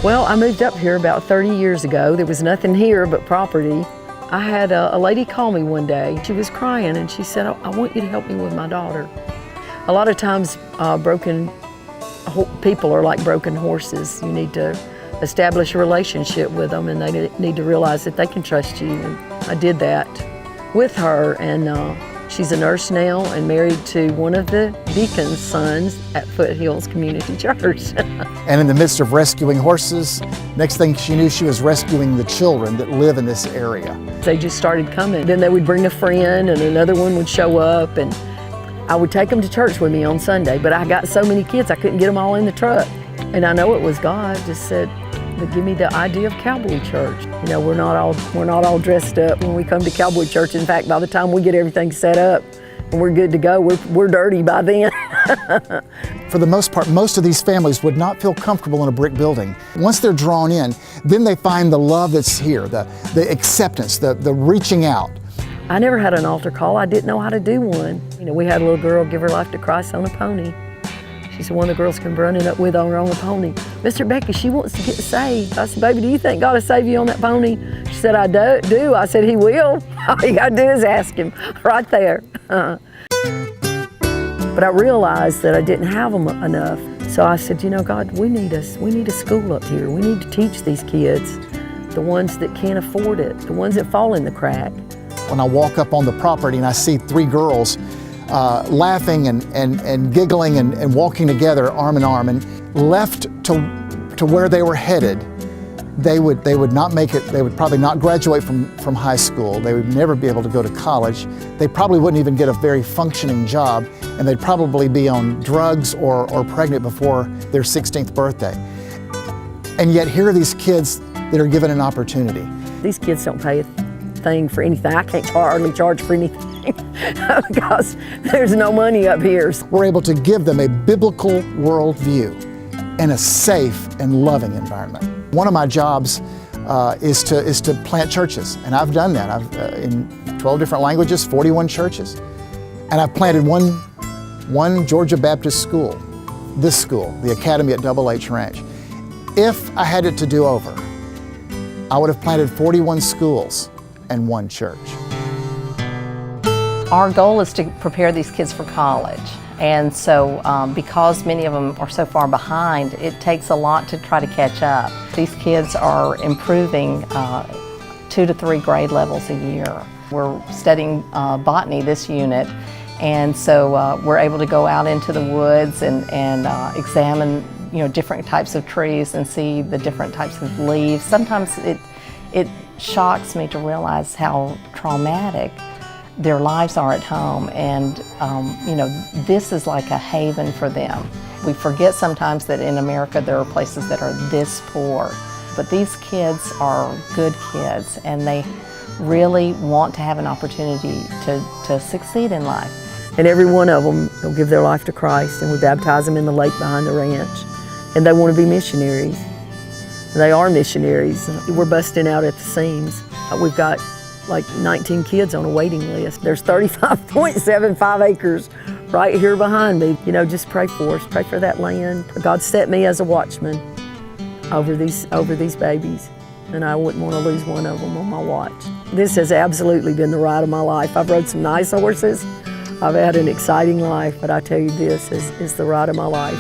Well, I moved up here about 30 years ago. There was nothing here but property. I had a lady call me one day. She was crying and she said, I want you to help me with my daughter. A lot of times broken people are like broken horses. You need to establish a relationship with them and they need to realize that they can trust you. And I did that with her, and she's a nurse now and married to one of the deacon's sons at Foothills Community Church. And in the midst of rescuing horses, next thing she knew, she was rescuing the children that live in this area. They just started coming. Then they would bring a friend and another one would show up, and I would take them to church with me on Sunday, but I got so many kids I couldn't get them all in the truck. And I know it was God just said, give me the idea of Cowboy Church. You know, we're not all dressed up when we come to Cowboy Church. In fact, by the time we get everything set up and we're good to go, we're dirty by then. For the most part, most of these families would not feel comfortable in a brick building. Once they're drawn in, then they find the love that's here, the acceptance, the reaching out. I never had an altar call. I didn't know how to do one. You know, we had a little girl give her life to Christ on a pony. She said one of the girls came running up with her on a pony. Mr. Becky, she wants to get saved. I said, baby, do you think God will save you on that pony? She said, I do. I said, He will. All you gotta do is ask Him, right there. But I realized that I didn't have them enough. So I said, you know, God, we need a school up here. We need to teach these kids, the ones that can't afford it, the ones that fall in the crack. When I walk up on the property and I see three girls laughing and giggling and walking together arm in arm, and left to where they were headed, they would not make it. They would probably not graduate from high school. They would never be able to go to college. They probably wouldn't even get a very functioning job, and they'd probably be on drugs or pregnant before their 16th birthday. And yet here are these kids that are given an opportunity. These kids don't pay a thing for anything. I can't hardly charge for anything because there's no money up here. We're able to give them a biblical worldview in a safe and loving environment. One of my jobs is to plant churches, and I've done that. I've in 12 different languages, 41 churches, and I've planted one Georgia Baptist school, this school, the Academy at Double H Ranch. If I had it to do over, I would have planted 41 schools and one church. Our goal is to prepare these kids for college. And so because many of them are so far behind, it takes a lot to try to catch up. These kids are improving 2 to 3 grade levels a year. We're studying botany, this unit, and so we're able to go out into the woods and examine, you know, different types of trees and see the different types of leaves. Sometimes it shocks me to realize how traumatic their lives are at home, and you know, this is like a haven for them. We forget sometimes that in America there are places that are this poor, but these kids are good kids and they really want to have an opportunity to succeed in life. And every one of them will give their life to Christ, and we baptize them in the lake behind the ranch. And they want to be missionaries. They are missionaries. We're busting out at the seams. We've got like 19 kids on a waiting list. There's 35.75 acres right here behind me. You know, just pray for us, pray for that land. God set me as a watchman over these babies, and I wouldn't want to lose one of them on my watch. This has absolutely been the ride of my life. I've rode some nice horses. I've had an exciting life, but I tell you, this is the ride of my life.